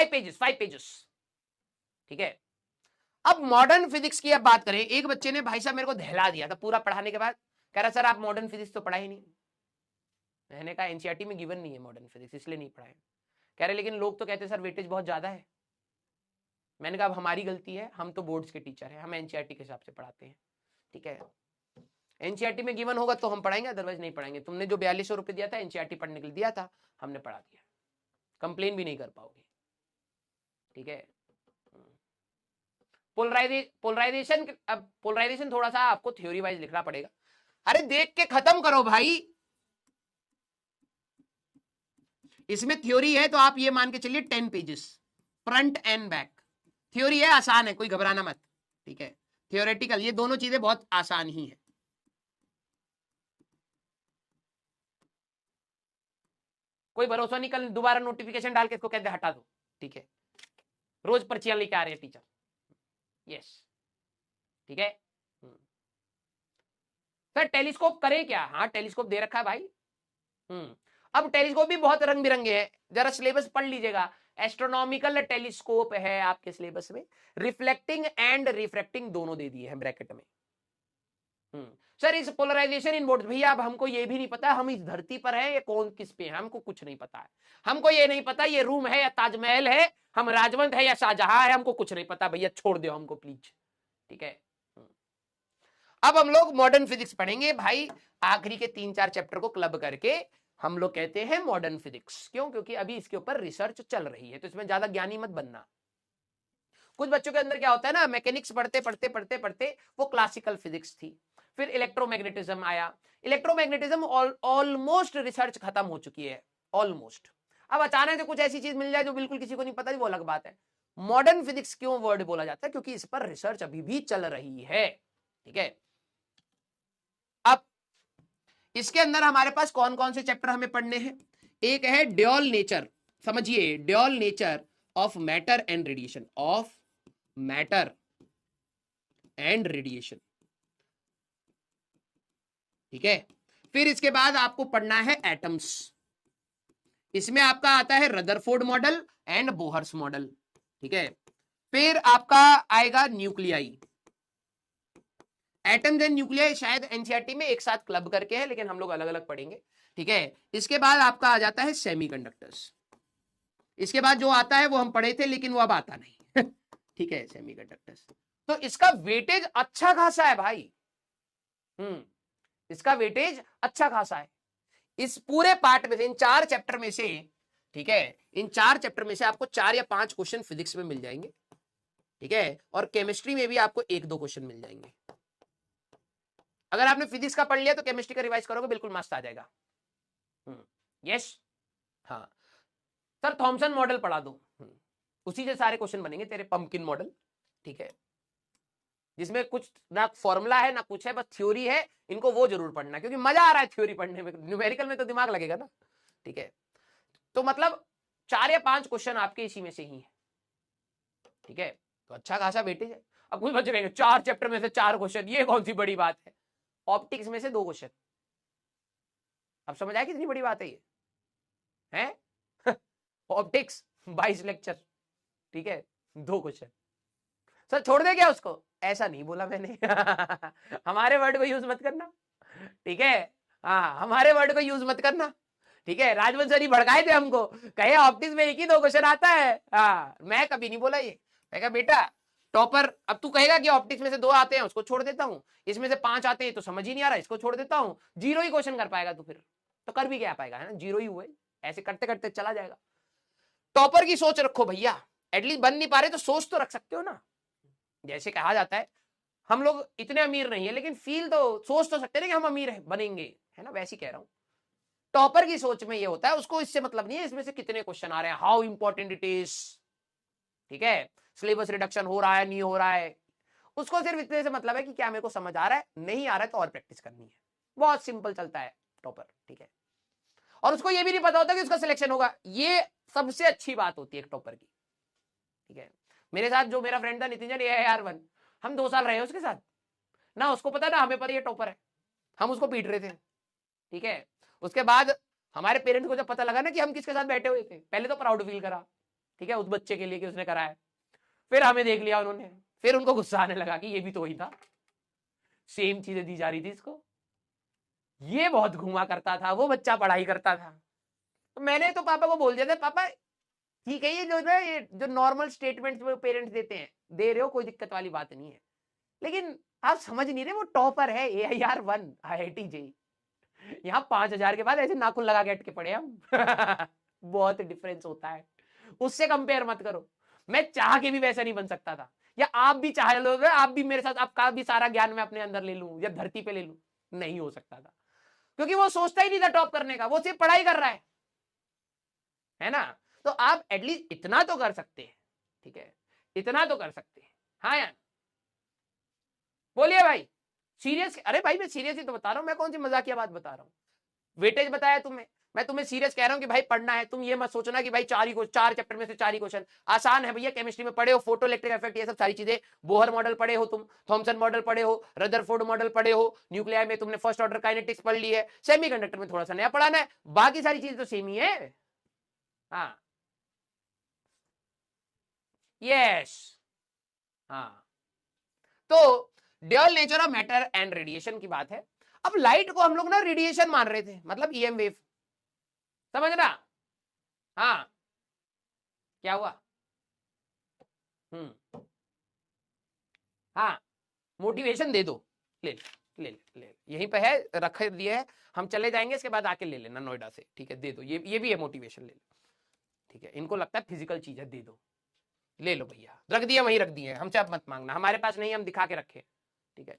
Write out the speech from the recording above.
5 pages, ठीक है। अब मॉडर्न फिजिक्स की अब बात करें, एक बच्चे ने भाई साहब मेरे को दहला दिया था पूरा पढ़ाने के बाद, कह रहा सर आप मॉडर्न फिजिक्स तो पढ़ा ही नहीं। मैंने कहा एनसीईआरटी में गिवन नहीं है मॉडर्न फिजिक्स, इसलिए नहीं पढ़ाए। कह रहे लेकिन लोग तो कहते सर वेटेज बहुत ज्यादा है। मैंने कहा अब हमारी गलती है, हम तो बोर्ड्स के टीचर हैं, हम एनसीईआरटी के हिसाब से पढ़ाते हैं, ठीक है। एनसीईआरटी में गिवन होगा तो हम पढ़ाएंगे, अदरवाइज नहीं पढ़ाएंगे। तुमने जो 4200 रुपए दिया था एनसीईआरटी पढ़ने के लिए दिया था, हमने पढ़ा दिया, कंप्लेन भी नहीं कर पाओगे, ठीक है। पोलराइजेशन, अब पोलराइजेशन थोड़ा सा आपको थ्योरी वाइज लिखना पड़ेगा। अरे देख के खत्म करो भाई, इसमें थ्योरी है तो आप ये मान के चलिए 10 pages, front end back. Theory है, आसान है, कोई घबराना मत, ठीक है। थियोरेटिकल, ये दोनों चीजें बहुत आसान ही है। कोई भरोसा नहीं, कल दोबारा नोटिफिकेशन डाल के इसको कहते हटा दो, ठीक है। रोज पर्चियां लेके आ रहे हैं टीचर, यस, ठीक है। सर टेलीस्कोप करें क्या? हाँ टेलीस्कोप दे रखा है भाई। अब टेलीस्कोप भी बहुत रंग बिरंगे हैं, जरा सिलेबस पढ़ लीजिएगा। एस्ट्रोनॉमिकल टेलीस्कोप है आपके सिलेबस में, रिफ्लेक्टिंग एंड रिफ्रैक्टिंग दोनों दे दिए हैं ब्रैकेट में। सर इस पोलराइजेशन इन बोर्ड, भैया अब हमको ये भी नहीं पता हम इस धरती पर है या कौन किस पे है, हमको कुछ नहीं पता है। हमको ये नहीं पता ये रूम है या ताजमहल है, हम राजवंत है या शाहजहां है, हमको कुछ नहीं पता भैया, छोड़ दो हमको प्लीज, ठीक है। अब हम लोग मॉडर्न फिजिक्स पढ़ेंगे भाई, आखिरी के 3-4 चैप्टर को क्लब करके हम लोग कहते हैं मॉडर्न फिजिक्स। क्यों? क्योंकि अभी इसके ऊपर रिसर्च चल रही है, तो इसमें ज्यादा ज्ञानी मत बनना। कुछ बच्चों के अंदर क्या होता है ना, मैकेनिक्स पढ़ते पढ़ते पढ़ते पढ़ते वो क्लासिकल फिजिक्स थी, फिर इलेक्ट्रोमैग्नेटिज्म आया। इलेक्ट्रोमैग्नेटिज्म ऑलमोस्ट रिसर्च खत्म हो चुकी है, ऑलमोस्ट। अब अचानक से कुछ ऐसी चीज मिल जाए जो बिल्कुल किसी को नहीं पता, वो अलग बात है। मॉडर्न फिजिक्स क्यों वर्ड बोला जाता है? क्योंकि इस पर रिसर्च अभी भी चल रही है, ठीक है। अब इसके अंदर हमारे पास कौन कौन से चैप्टर हमें पढ़ने हैं? एक है ड्यूअल नेचर, समझिए, dual nature of matter and radiation, of matter and radiation, ठीक है। फिर इसके बाद आपको पढ़ना है एटम्स, इसमें आपका आता है Rutherford model and Bohr's model, ठीक है। फिर आपका आएगा न्यूक्लियाई, एटम्स एंड न्यूक्लियाई शायद एनसीईआरटी में एक साथ क्लब करके है, लेकिन हम लोग अलग अलग पढ़ेंगे, ठीक है। इसके बाद आपका आ जाता है सेमीकंडक्टर्स, इसके बाद जो आता है वो हम पढ़े थे लेकिन वो अब आता नहीं ठीक है, सेमीकंडक्टर्स। तो इसका वेटेज अच्छा खासा है भाई, इसका वेटेज अच्छा खासा है। इस पूरे पार्ट में से, इन 4 चैप्टर में से, ठीक है, इन 4 चैप्टर में से आपको 4 या 5 क्वेश्चन फिजिक्स में मिल जाएंगे, ठीक है। और केमिस्ट्री में भी आपको 1-2 क्वेश्चन मिल जाएंगे। अगर आपने फिजिक्स का पढ़ लिया तो केमिस्ट्री का रिवाइज करोगे, बिल्कुल मस्त आ जाएगा। यस, हाँ सर थॉमसन मॉडल पढ़ा दो, उसी से सारे क्वेश्चन बनेंगे तेरे, पंपकिन मॉडल, ठीक है, जिसमें कुछ ना फॉर्मूला है ना कुछ है, बस थ्योरी है। इनको वो जरूर पढ़ना क्योंकि मजा आ रहा है थ्योरी पढ़ने में, न्यूमेरिकल में तो दिमाग लगेगा ना, ठीक है। तो मतलब 4 या 5 क्वेश्चन आपके इसी में से ही है, ठीक है। तो अच्छा खासा वेटेज है। अब कुछ बच्चे कहेंगे 4 चैप्टर में से 4 क्वेश्चन, ये कौन सी बड़ी बात है? ऑप्टिक्स में से 2 क्वेश्चन, अब समझ आया कितनी बड़ी बात है ये है ऑप्टिक्स 22 लेक्चर, ठीक है, 2 क्वेश्चन। सर छोड़ दे क्या उसको? ऐसा नहीं बोला मैंने हमारे वर्ड को यूज मत करना, ठीक है। हाँ हमारे वर्ड को यूज मत करना, ठीक है। राजवंश सर ही भड़काए थे हमको, कहे ऑप्टिक्स में 1 ही 2 क्वेश्चन आता है। हाँ मैं कभी नहीं बोला ये, मैं कहा बेटा टॉपर, अब तू कहेगा कि ऑप्टिक्स में से 2 आते हैं, उसको छोड़ देता हूं, इसमें से 5 आते हैं तो समझ ही नहीं आ रहा, इसको छोड़ देता हूं, 0 ही क्वेश्चन कर पाएगा तू, फिर तो कर भी क्या पाएगा, है ना, 0 ही हुए, ऐसे करते करते चला जाएगा। टॉपर की सोच रखो भैया, एटलीस्ट बन नहीं पा रहे तो सोच तो रख सकते हो ना। जैसे कहा जाता है हम लोग इतने अमीर नहीं है लेकिन फील तो, सोच तो सकते हैं कि हम अमीर है बनेंगे, है ना, वैसे कह रहा हूं। टॉपर की सोच में ये होता है, उसको इससे मतलब नहीं है इसमें से कितने क्वेश्चन आ रहे हैं, हाउ इंपॉर्टेंट इट इज, ठीक है, सिलेबस रिडक्शन हो रहा है नहीं हो रहा है, उसको सिर्फ इतने से मतलब है कि क्या मेरे को समझ आ रहा है, नहीं आ रहा है तो और प्रैक्टिस करनी है। बहुत सिंपल चलता है टॉपर, ठीक है। और उसको ये भी नहीं पता होता कि उसका सिलेक्शन होगा, ये सबसे अच्छी बात होती है एक टॉपर की, ठीक है। मेरे साथ जो मेरा फ्रेंड था नितिन AR1, हम 2 साल रहे उसके साथ, ना उसको पता ना हमें पता ये टॉपर है, हम उसको पीट रहे थे, ठीक है। उसके बाद हमारे पेरेंट्स को जब पता लगा ना कि हम किसके साथ बैठे हुए थे, पहले तो प्राउड फील करा, ठीक है, उस बच्चे के लिए कि उसने करा है। फिर हमें देख लिया उन्होंने, फिर उनको गुस्सा आने लगा कि ये भी तो वही था, सेम चीजें दी जा रही थी इसको, ये बहुत घूमा करता था, वो बच्चा पढ़ाई करता था। तो मैंने तो पापा को बोल दिया था, पापा ठीक है, ये जो नॉर्मल स्टेटमेंट पेरेंट्स देते हैं, दे रहे हो, कोई दिक्कत वाली बात नहीं है, लेकिन आप समझ नहीं रहे, वो टॉपर है AIR-1 IIT JEE, यहाँ 5,000 के बाद ऐसे नाखून लगा के अटके पड़े हम बहुत डिफरेंस होता है, उससे कंपेयर मत करो। मैं चाह के भी वैसा नहीं बन सकता था, या आप भी चाह लो, आप भी मेरे साथ आपका भी सारा ज्ञान मैं अपने अंदर ले लूं या धरती पे ले लूं, नहीं हो सकता था, क्योंकि वो सोचता ही नहीं था टॉप करने का, वो सिर्फ पढ़ाई कर रहा है ना। तो आप एटलीस्ट इतना तो कर सकते हैं, ठीक है, इतना तो कर सकते हैं। हाँ यार बोलिए भाई, सीरियस, अरे भाई मैं सीरियस ही तो बता रहा हूं, मैं कौन सी मजाकिया बात बता रहा हूं, वेटेज बताया तुम्हें, मैं तुम्हें सीरियस कह रहा हूं कि भाई पढ़ना है, तुम ये मत सोचना कि भाई 4 चैप्टर में से 4 ही क्वेश्चन, आसान है भैया, केमिस्ट्री में पढ़े हो, फोटो इलेक्ट्रिक इफेक्ट, ये सब सारी चीजें, बोहर मॉडल पढ़े हो तुम, थॉमसन मॉडल पढ़े हो, रदरफोर्ड मॉडल पढ़े हो, न्यूक्लियर में तुमने फर्स्ट ऑर्डर काइनेटिक्स पढ़ ली है, सेमीकंडक्टर में थोड़ा सा नया पढ़ाना है, बाकी सारी चीजें तो सेम ही है। हाँ यस, हाँ, तो dual nature of matter and radiation की बात है। अब लाइट को हम लोग ना रेडिएशन मान रहे थे, मतलब EM वेव, समझना। हाँ क्या हुआ, हाँ मोटिवेशन दे दो, ले ले ले ले, यहीं पे है, रख दिए है, हम चले जाएंगे, इसके बाद आके ले लेना नोएडा से, ठीक है, दे दो, ये भी है मोटिवेशन, ले लो, ठीक है, इनको लगता है फिजिकल चीज है, दे दो, ले लो भैया, रख दिए वहीं रख दिए, हमसे अब मत मांगना, हमारे पास नहीं, हम दिखा के रखे।